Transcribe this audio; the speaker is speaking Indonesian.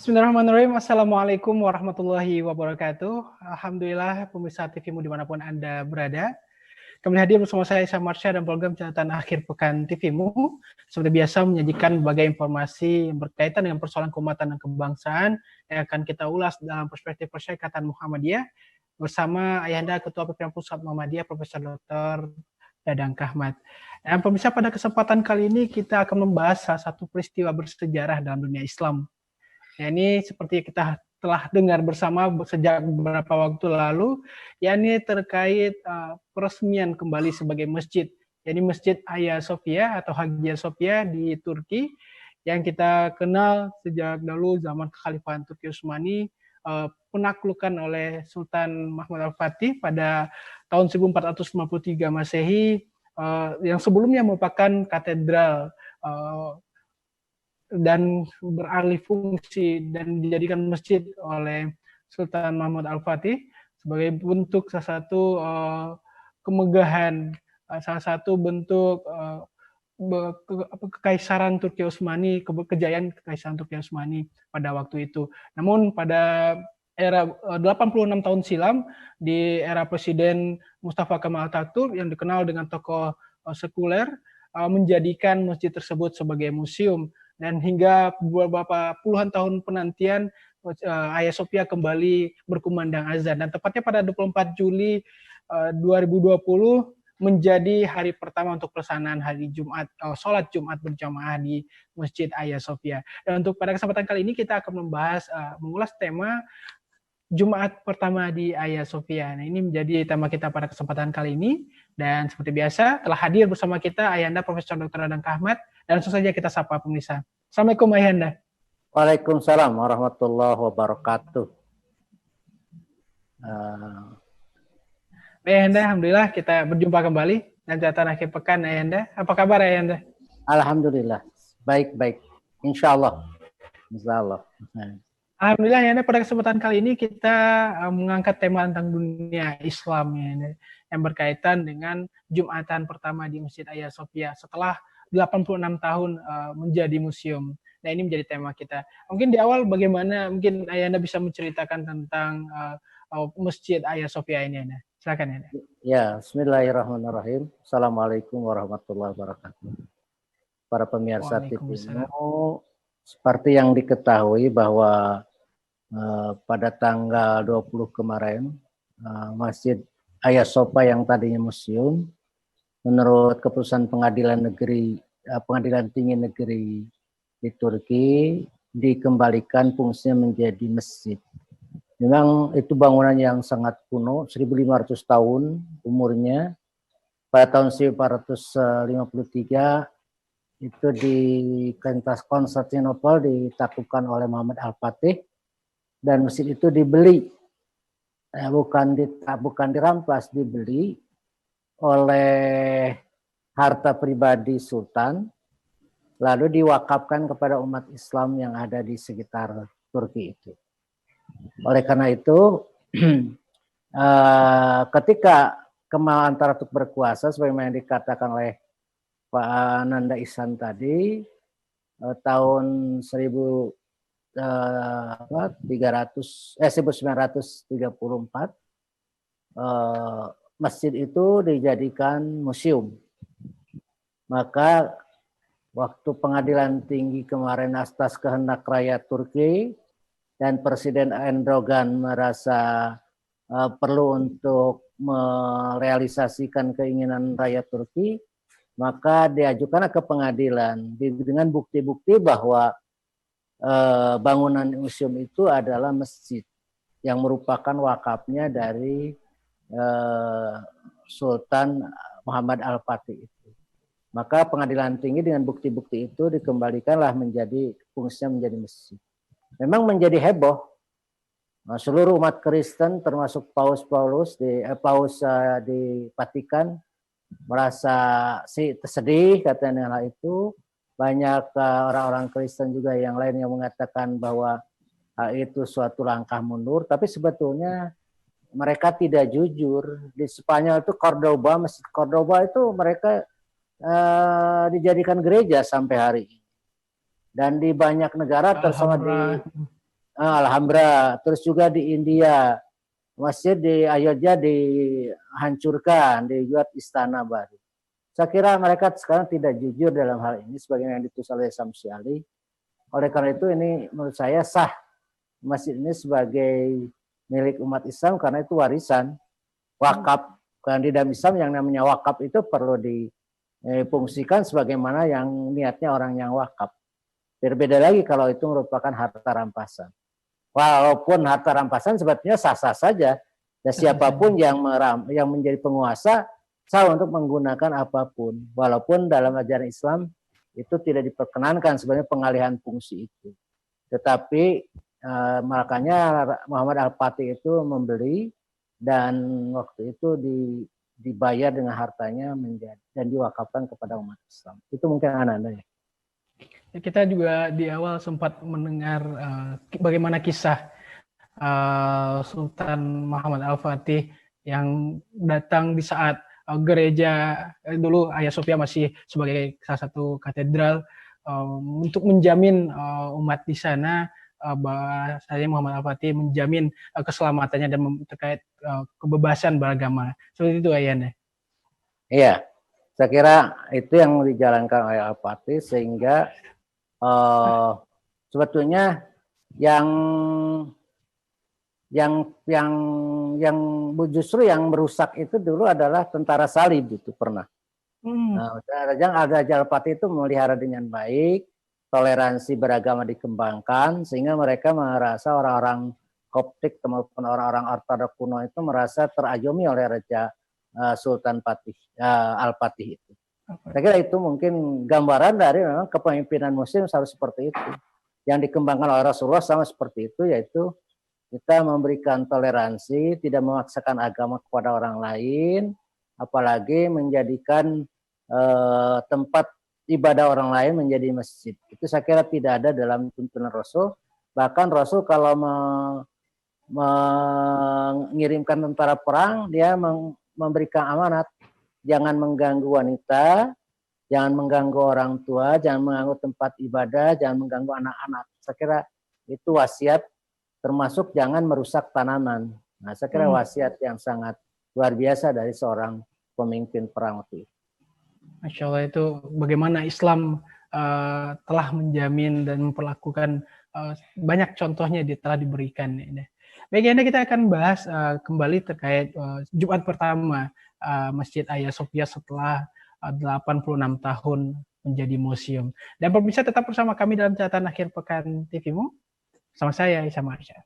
Bismillahirrahmanirrahim. Assalamualaikum warahmatullahi wabarakatuh. Alhamdulillah pemirsa TVmu dimanapun Anda berada. Kembali hadir bersama saya Syah Marsha dan program catatan akhir pekan TVmu. Seperti biasa menyajikan berbagai informasi yang berkaitan dengan persoalan keumatan dan kebangsaan yang akan kita ulas dalam perspektif persyarikatan Muhammadiyah bersama Ayahanda Ketua Pimpinan Pusat Muhammadiyah Profesor Dr. Dadang Kahmat. Dan pemirsa, pada kesempatan kali ini kita akan membahas salah satu peristiwa bersejarah dalam dunia Islam. Ya, ini seperti kita telah dengar bersama sejak beberapa waktu lalu, yakni terkait peresmian kembali sebagai masjid. Jadi Masjid Hagia Sophia atau Hagia Sophia di Turki yang kita kenal sejak dahulu zaman kekhalifahan Turki Utsmani, penaklukan oleh Sultan Mahmud Al-Fatih pada tahun 1453 Masehi, yang sebelumnya merupakan katedral dan beralih fungsi dan dijadikan masjid oleh Sultan Mahmud Al-Fatih sebagai bentuk salah satu kemegahan, salah satu bentuk kekaisaran Turki Utsmani, kejayaan kekaisaran Turki Utsmani pada waktu itu. Namun pada era 86 tahun silam, di era Presiden Mustafa Kemal Atatürk yang dikenal dengan tokoh sekuler, menjadikan masjid tersebut sebagai museum. Dan hingga beberapa puluhan tahun penantian, Hagia Sophia kembali berkumandang azan. Dan tepatnya pada 24 Juli 2020 menjadi hari pertama untuk pelaksanaan hari Jumat, sholat Jumat berjamaah di Masjid Hagia Sophia. Dan untuk pada kesempatan kali ini kita akan membahas, mengulas tema Jumat pertama di Hagia Sophia. Nah, ini menjadi tema kita pada kesempatan kali ini. Dan seperti biasa telah hadir bersama kita Ayahanda Profesor Dr. Dadang Kahmat. Dan langsung saja kita sapa pemirsa. Assalamualaikum Ayahanda. Waalaikumsalam warahmatullahi wabarakatuh. Ayahanda, alhamdulillah kita berjumpa kembali dan catatan akhir pekan Ayahanda. Apa kabar Ayahanda? Alhamdulillah, baik-baik. Insya Allah. Insya Allah. Alhamdulillah Ayahanda, pada kesempatan kali ini kita mengangkat tema tentang dunia Islam Ayahanda, yang berkaitan dengan Jumatan pertama di Masjid Hagia Sophia setelah 86 tahun menjadi museum. Nah, ini menjadi tema kita. Mungkin di awal bagaimana mungkin Ayahanda bisa menceritakan tentang Masjid Hagia Sophia ini Ayahanda. Silakan Ayahanda. Ya, bismillahirrahmanirrahim. Assalamualaikum warahmatullahi wabarakatuh. Para pemirsa TVmu, seperti yang diketahui bahwa pada tanggal 20 kemarin Masjid Hagia Sophia yang tadinya museum, menurut keputusan Pengadilan Tinggi Negeri di Turki, dikembalikan fungsinya menjadi masjid. Memang itu bangunan yang sangat kuno, 1500 tahun umurnya. Pada tahun 1453 itu di Konstantinopel ditaklukkan oleh Muhammad Al-Fatih, dan masjid itu dibeli, bukan dirampas, dibeli oleh harta pribadi Sultan, lalu diwakafkan kepada umat Islam yang ada di sekitar Turki itu. Oleh karena itu, ketika Kemal Atatürk berkuasa, sebagaimana yang dikatakan oleh Pak Ananda Ihsan tadi, tahun 1934, masjid itu dijadikan museum. Maka waktu Pengadilan Tinggi kemarin atas kehendak rakyat Turki dan Presiden Erdogan merasa perlu untuk merealisasikan keinginan rakyat Turki, maka diajukan ke pengadilan dengan bukti-bukti bahwa bangunan museum itu adalah masjid yang merupakan wakafnya dari Sultan Muhammad Al-Fatih itu. Maka Pengadilan Tinggi dengan bukti-bukti itu dikembalikanlah menjadi fungsinya menjadi masjid. Memang menjadi heboh. Seluruh umat Kristen termasuk Paus di Vatikan merasa sedih katanya hal itu. Banyak orang-orang Kristen juga yang lain yang mengatakan bahwa itu suatu langkah mundur, tapi sebetulnya mereka tidak jujur. Di Spanyol itu Masjid Cordoba itu mereka dijadikan gereja sampai hari ini. Dan di banyak negara Alhambra. Terus juga di India, masjid di Ayodhya dihancurkan, dibuat istana baru. Saya kira mereka sekarang tidak jujur dalam hal ini, sebagaimana yang ditulis oleh Samsi Ali. Oleh karena itu ini menurut saya sah masjid ini sebagai milik umat Islam karena itu warisan wakaf. Karena di dalam Islam yang namanya wakaf itu perlu difungsikan sebagaimana yang niatnya orang yang wakaf. Berbeda lagi kalau itu merupakan harta rampasan. Walaupun harta rampasan sebetulnya sah-sah saja. Dan siapapun yang menjadi penguasa sah untuk menggunakan apapun. Walaupun dalam ajaran Islam itu tidak diperkenankan sebenarnya pengalihan fungsi itu. Tetapi makanya Muhammad Al-Fatih itu membeli dan waktu itu dibayar dengan hartanya dan diwakafkan kepada umat Islam. Itu mungkin anak-anak ya. Kita juga di awal sempat mendengar bagaimana kisah Sultan Muhammad Al-Fatih yang datang di saat gereja dulu Hagia Sophia masih sebagai salah satu katedral untuk menjamin umat di sana bahwa saya Muhammad Al-Fatih menjamin keselamatannya dan terkait kebebasan beragama. Seperti itu Ayanda. Iya, saya kira itu yang dijalankan oleh Al-Fatih sehingga sebetulnya yang justru yang merusak itu dulu adalah tentara salib itu pernah. Nah, Raja Al-Fatih itu memelihara dengan baik, toleransi beragama dikembangkan sehingga mereka merasa orang-orang Koptik maupun orang-orang Ortodok kuno itu merasa terayomi oleh Raja Sultan Al-Fatih itu. Saya kira itu mungkin gambaran dari memang kepemimpinan Muslim harus seperti itu. Yang dikembangkan oleh Rasulullah sama seperti itu, yaitu kita memberikan toleransi, tidak memaksakan agama kepada orang lain, apalagi menjadikan tempat ibadah orang lain menjadi masjid. Itu saya kira tidak ada dalam tuntunan Rasul. Bahkan Rasul kalau mengirimkan tentara perang, dia memberikan amanat. Jangan mengganggu wanita, jangan mengganggu orang tua, jangan mengganggu tempat ibadah, jangan mengganggu anak-anak. Saya kira itu wasiat, termasuk jangan merusak tanaman. Nah, saya kira wasiat yang sangat luar biasa dari seorang pemimpin perang waktu itu. Masya Allah, itu bagaimana Islam telah menjamin dan memperlakukan banyak contohnya telah diberikan. Baik, Anda kita akan bahas kembali terkait Jumat pertama Masjid Hagia Sophia setelah 86 tahun menjadi museum. Dan pemirsa tetap bersama kami dalam catatan akhir pekan TV-mu. Sama saya, Isa Marsha.